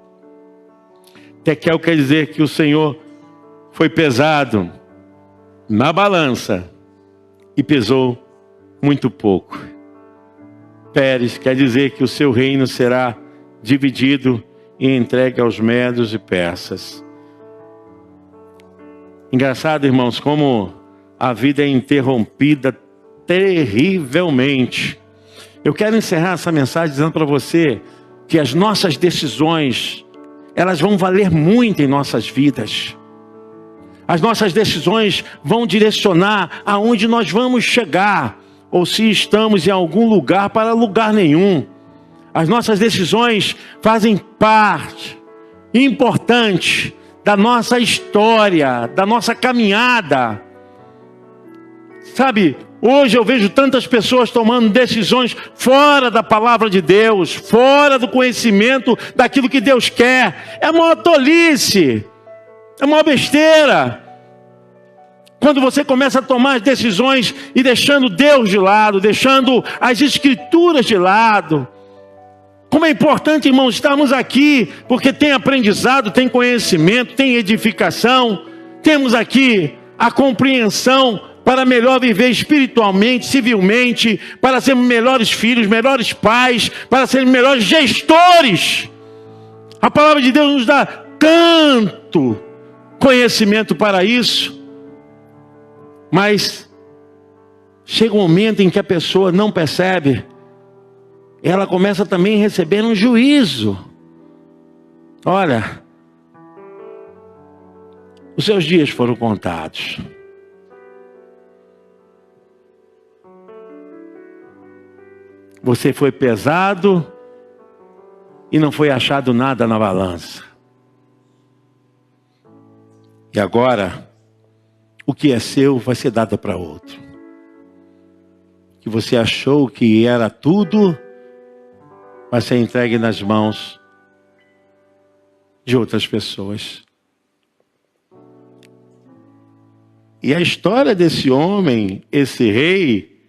Tekel quer dizer que o Senhor foi pesado na balança e pesou muito pouco. Pérez quer dizer que o seu reino será dividido e entregue aos medos e persas. Engraçado, irmãos, como a vida é interrompida terrivelmente. Eu quero encerrar essa mensagem dizendo para você que as nossas decisões, elas vão valer muito em nossas vidas. As nossas decisões vão direcionar aonde nós vamos chegar, ou se estamos em algum lugar para lugar nenhum. As nossas decisões fazem parte importante da nossa história, da nossa caminhada. Sabe, hoje eu vejo tantas pessoas tomando decisões fora da palavra de Deus, fora do conhecimento daquilo que Deus quer. É uma tolice, é uma besteira. Quando você começa a tomar as decisões e deixando Deus de lado, deixando as Escrituras de lado. Como é importante, irmãos, estarmos aqui, porque tem aprendizado, tem conhecimento, tem edificação. Temos aqui a compreensão para melhor viver espiritualmente, civilmente, para sermos melhores filhos, melhores pais, para sermos melhores gestores. A palavra de Deus nos dá tanto conhecimento para isso. Mas chega um momento em que a pessoa não percebe, ela começa também a receber um juízo. Olha, os seus dias foram contados. Você foi pesado e não foi achado nada na balança. E agora, o que é seu vai ser dado para outro. Que você achou que era tudo, vai ser entregue nas mãos de outras pessoas. E a história desse homem, esse rei,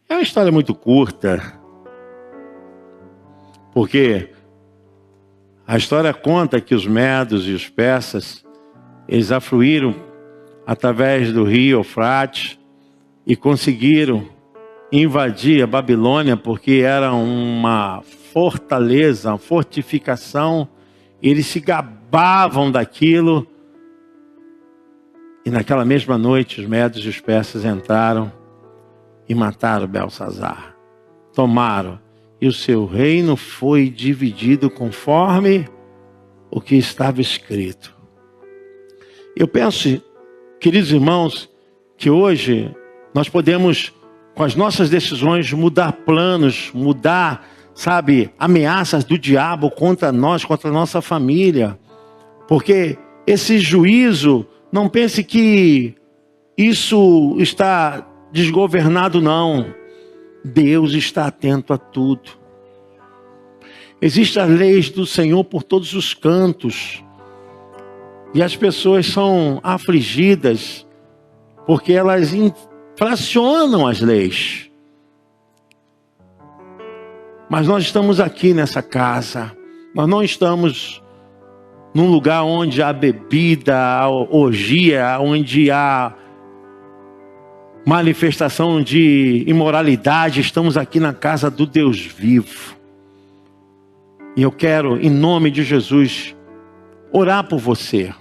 é uma história muito curta. Porque a história conta que os medos e os persas, eles afluíram através do rio Eufrates e conseguiram invadir a Babilônia, porque era uma fortaleza, uma fortificação. Eles se gabavam daquilo. E naquela mesma noite os medos e os persas entraram e mataram Belsazar. Tomaram. E o seu reino foi dividido conforme o que estava escrito. Eu penso, queridos irmãos, que hoje nós podemos, com as nossas decisões, mudar planos, mudar, sabe, ameaças do diabo contra nós, contra a nossa família. Porque esse juízo, não pense que isso está desgovernado, não. Deus está atento a tudo. Existem as leis do Senhor por todos os cantos. E as pessoas são afligidas porque elas infracionam as leis. Mas nós estamos aqui nessa casa. Nós não estamos num lugar onde há bebida, há orgia, onde há manifestação de imoralidade. Estamos aqui na casa do Deus vivo. E eu quero, em nome de Jesus, orar por você.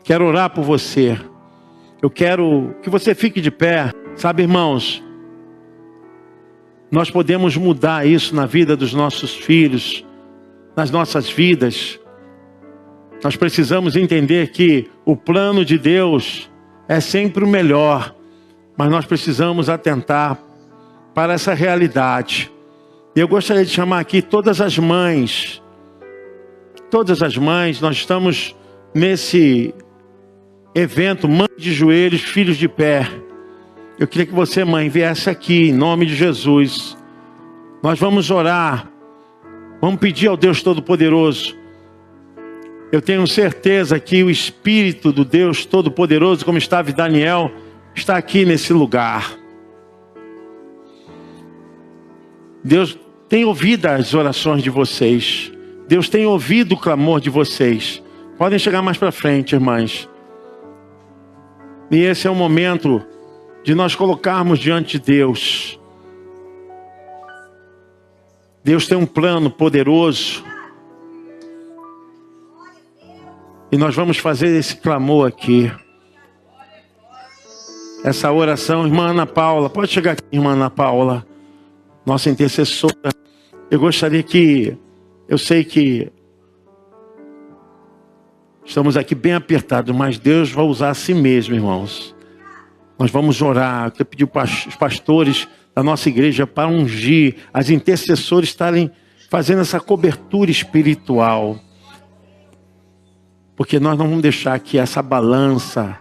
Quero orar por você. Eu quero que você fique de pé. Sabe, irmãos, nós podemos mudar isso na vida dos nossos filhos, nas nossas vidas. Nós precisamos entender que o plano de Deus é sempre o melhor, mas nós precisamos atentar para essa realidade. E eu gostaria de chamar aqui todas as mães. Todas as mães, nós estamos nesse evento, mãe de joelhos, filhos de pé. Eu queria que você, mãe, viesse aqui, em nome de Jesus. Nós vamos orar. Vamos pedir ao Deus Todo-Poderoso. Eu tenho certeza que o Espírito do Deus Todo-Poderoso, como estava em Daniel, está aqui nesse lugar. Deus tem ouvido as orações de vocês. Deus tem ouvido o clamor de vocês. Podem chegar mais para frente, irmãs. E esse é o momento de nós colocarmos diante de Deus. Deus tem um plano poderoso. E nós vamos fazer esse clamor aqui. Essa oração, irmã Ana Paula. Pode chegar aqui, irmã Ana Paula. Nossa intercessora. Eu gostaria que... Eu sei que estamos aqui bem apertados, mas Deus vai usar a si mesmo, irmãos. Nós vamos orar. Eu quero pedir para os pastores da nossa igreja para ungir, as intercessores estarem fazendo essa cobertura espiritual. Porque nós não vamos deixar que essa balança,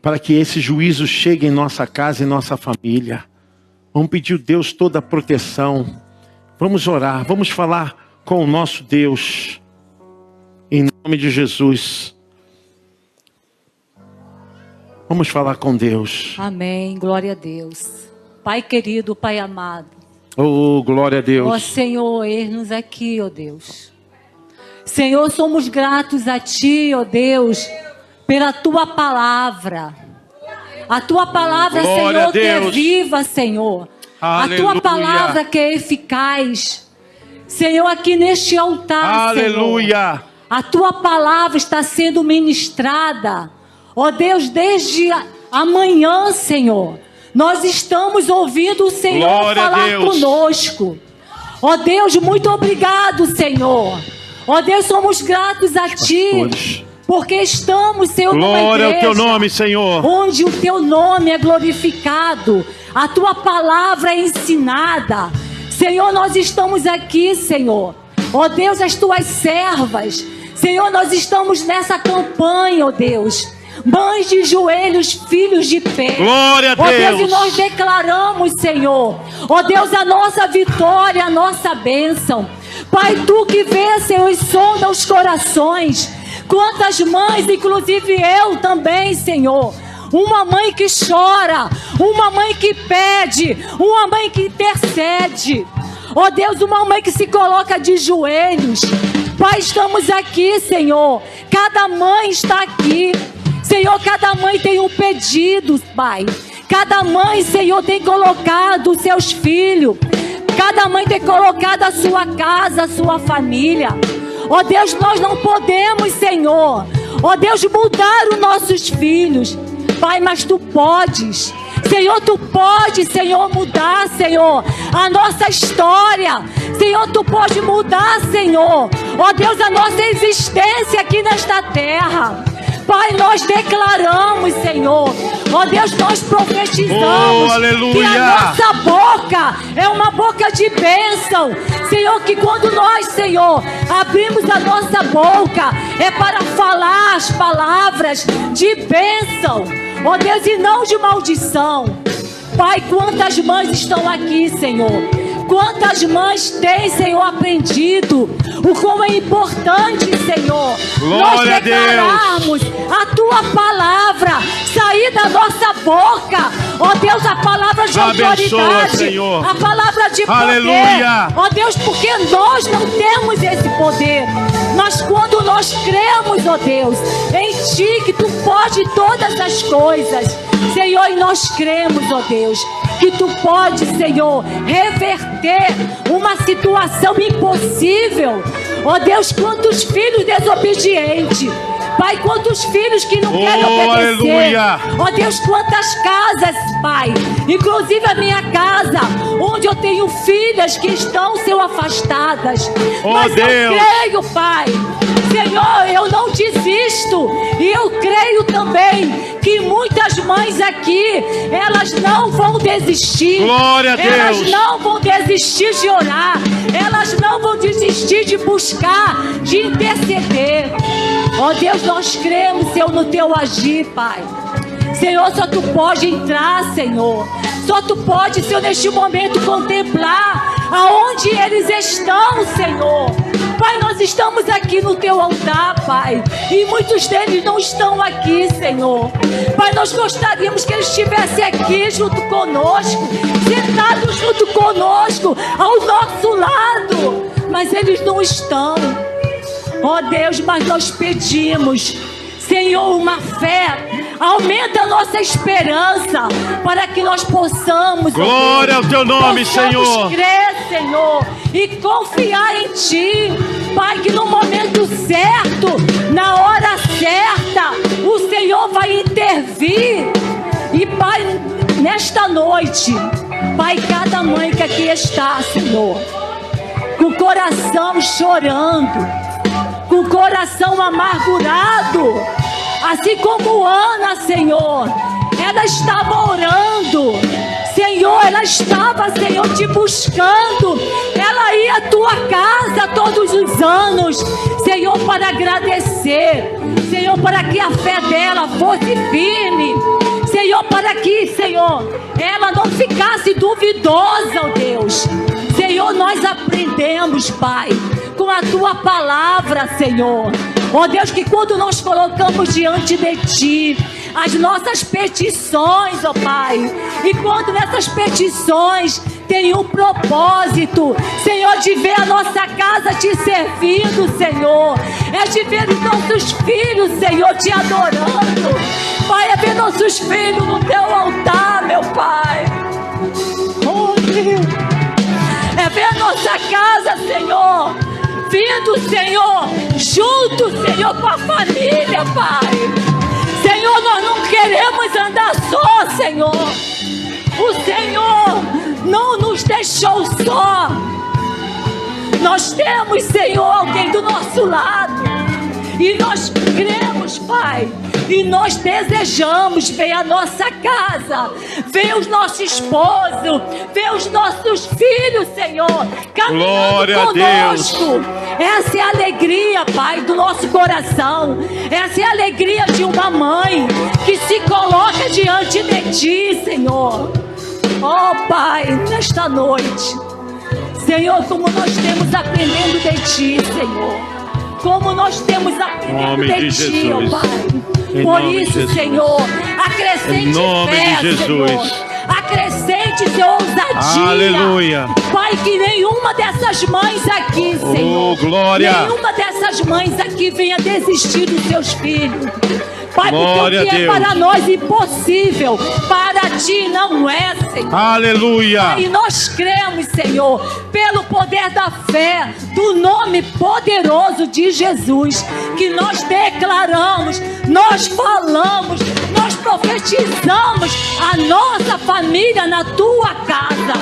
para que esse juízo chegue em nossa casa e nossa família. Vamos pedir a Deus toda a proteção. Vamos orar, vamos falar com o nosso Deus. Em nome de Jesus. Vamos falar com Deus. Amém, glória a Deus. Pai querido, Pai amado. Oh, glória a Deus. Ó Senhor, eis-nos aqui, ó Deus. Senhor, somos gratos a Ti, ó Deus, pela Tua palavra. A Tua palavra, Glória Senhor, que é viva, Senhor. Aleluia. A Tua palavra que é eficaz. Senhor, aqui neste altar, Aleluia. Senhor, a Tua palavra está sendo ministrada. Ó Deus, desde amanhã, Senhor, nós estamos ouvindo o Senhor Glória falar conosco. Ó Deus, muito obrigado, Senhor. Ó Deus, somos gratos a Ti, porque estamos, Senhor, numa Glória igreja ao Teu nome, Senhor. onde o Teu nome é glorificado, a Tua palavra é ensinada. Senhor, nós estamos aqui, Senhor. Ó Deus, as Tuas servas. Senhor, nós estamos nessa campanha, ó Deus. Mães de joelhos, filhos de pé. Glória a Deus. Ó Deus, e nós declaramos, Senhor, ó Deus, a nossa vitória, a nossa bênção. Pai, Tu que vê, Senhor, e sonda os corações. Quantas mães, inclusive eu também, Senhor. Uma mãe que chora, uma mãe que pede, uma mãe que intercede. Ó Deus, uma mãe que se coloca de joelhos. Pai, estamos aqui, Senhor. Cada mãe está aqui. Senhor, cada mãe tem um pedido, Pai. Cada mãe, Senhor, tem colocado os seus filhos. Cada mãe tem colocado a sua casa, a sua família. Ó Deus, nós não podemos, Senhor, ó Deus, mudar os nossos filhos. Pai, mas Tu podes. Senhor, Tu podes, Senhor, mudar, Senhor, a nossa história. Senhor, Tu pode mudar, Senhor, ó Deus, a nossa existência aqui nesta terra. Pai, nós declaramos, Senhor, ó Deus, nós profetizamos que a nossa boca é uma boca de bênção, Senhor, que quando nós, Senhor, abrimos a nossa boca, é para falar as palavras de bênção, ó Deus, e não de maldição. Pai, quantas mães estão aqui, Senhor, quantas mães têm, Senhor, aprendido o quão é importante, Senhor, nós declararmos a Tua palavra sair da nossa boca, ó Deus, a palavra de autoridade, a palavra de poder, ó Deus, porque nós não temos esse poder, mas quando nós cremos, ó Deus, em Ti, que Tu pode todas as coisas, Senhor, e nós cremos, ó Deus, que Tu pode, Senhor, reverter uma situação impossível. Ó Deus, quantos filhos desobedientes, Pai, quantos filhos que não querem obedecer. Aleluia. Ó Deus, quantas casas, Pai, inclusive a minha casa, onde eu tenho filhas que estão, Senhor, afastadas. Mas Deus, eu creio, Pai, Senhor, eu não desisto. E eu creio também que muitas mães aqui, elas não vão desistir. Glória a Deus. Elas não vão desistir de orar. Elas não vão desistir de buscar, de interceder. Ó Deus, nós cremos, Senhor, no Teu agir, Pai. Senhor, só Tu pode entrar, Senhor. Só Tu pode, Senhor, neste momento contemplar aonde eles estão, Senhor. Pai, nós estamos aqui no Teu altar, Pai, e muitos deles não estão aqui, Senhor. Pai, nós gostaríamos que eles estivessem aqui junto conosco, sentados junto conosco, ao nosso lado, mas eles não estão. Ó Deus, mas nós pedimos, Senhor, uma fé. Aumenta a nossa esperança para que nós possamos, glória ao Teu nome, Senhor, crer, Senhor, e confiar em Ti, Pai, que no momento certo, na hora certa, o Senhor vai intervir. E Pai, nesta noite, Pai, cada mãe que aqui está, Senhor, com o coração chorando, com o coração amargurado, assim como Ana, Senhor, ela estava orando, Senhor, ela estava, Senhor, Te buscando, ela ia à Tua casa todos os anos, Senhor, para agradecer, Senhor, para que a fé dela fosse firme, Senhor, para que, Senhor, ela não ficasse duvidosa, ó Deus. Senhor, nós aprendemos, Pai, com a Tua palavra, Senhor, ó Deus, que quando nós colocamos diante de Ti as nossas petições, ó Pai, e quando nessas petições tem um propósito, Senhor, de ver a nossa casa Te servindo, Senhor, é de ver os nossos filhos, Senhor, Te adorando, Pai, é ver nossos filhos no Teu altar, meu Pai, oh Deus, é ver a nossa casa, Senhor, vindo, Senhor, junto, Senhor, com a família, Pai. Senhor, nós não queremos andar só, Senhor. O Senhor não nos deixou só. Nós temos, Senhor, alguém do nosso lado. E nós cremos, Pai, e nós desejamos ver a nossa casa, ver os nossos esposos, ver os nossos filhos, Senhor, caminhando conosco. Essa é a alegria, Pai, do nosso coração. Essa é a alegria de uma mãe que se coloca diante de Ti, Senhor. Oh, Pai, nesta noite, Senhor, como nós temos aprendendo de Ti, Senhor. Como nós temos aprendido de Ti, ó Pai. Por isso, Senhor, acrescente fé, Senhor. Acrescente, Senhor, ousadia. Aleluia. Pai, que nenhuma dessas mães aqui, Senhor, glória, nenhuma dessas mães aqui venha desistir dos seus filhos. Pai, porque o que é para nós impossível, para Ti não é, Senhor. Aleluia. Pai, e nós cremos, Senhor, pelo poder da fé, do nome poderoso de Jesus, que nós declaramos, nós falamos, nós profetizamos a nossa família na Tua casa.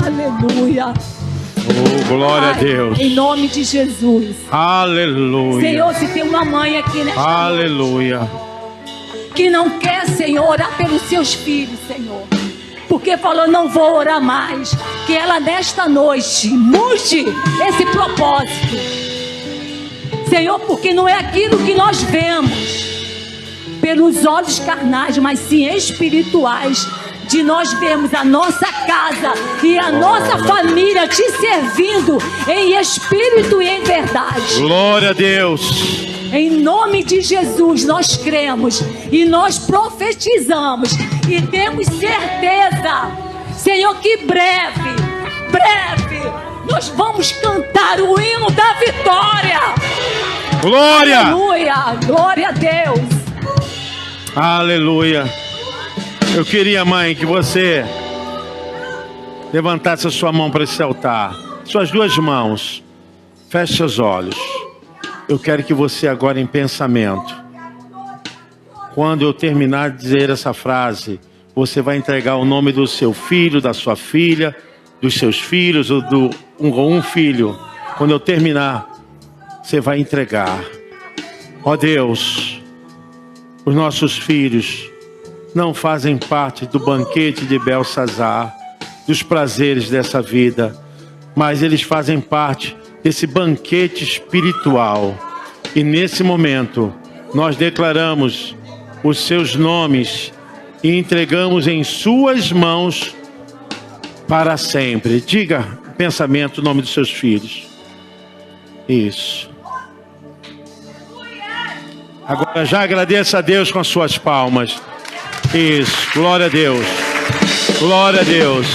Aleluia. Oh, glória a Deus. Em nome de Jesus. Aleluia. Senhor, se tem uma mãe aqui nesta Aleluia. noite que não quer, Senhor, orar pelos seus filhos, Senhor, porque falou, não vou orar mais, que ela nesta noite mude esse propósito, Senhor, porque não é aquilo que nós vemos pelos olhos carnais, mas sim espirituais, de nós vermos a nossa casa e a nossa família te servindo em espírito e em verdade. Glória a Deus. Em nome de Jesus nós cremos e nós profetizamos e temos certeza, Senhor, que breve nós vamos cantar o hino da vitória. Glória. Aleluia, glória a Deus. Aleluia. Eu queria, mãe, que você levantasse a sua mão para esse altar. Suas duas mãos. Feche seus olhos. Eu quero que você agora em pensamento, quando eu terminar de dizer essa frase, você vai entregar o nome do seu filho, da sua filha, dos seus filhos, ou do um filho. Quando eu terminar, você vai entregar. Ó Deus, os nossos filhos não fazem parte do banquete de Belsazar, dos prazeres dessa vida, mas eles fazem parte desse banquete espiritual. E nesse momento, nós declaramos os seus nomes e entregamos em suas mãos para sempre. Diga, pensamento, o nome dos seus filhos. Isso. Agora já agradeça a Deus com as suas palmas. Isso, glória a Deus. Glória a Deus.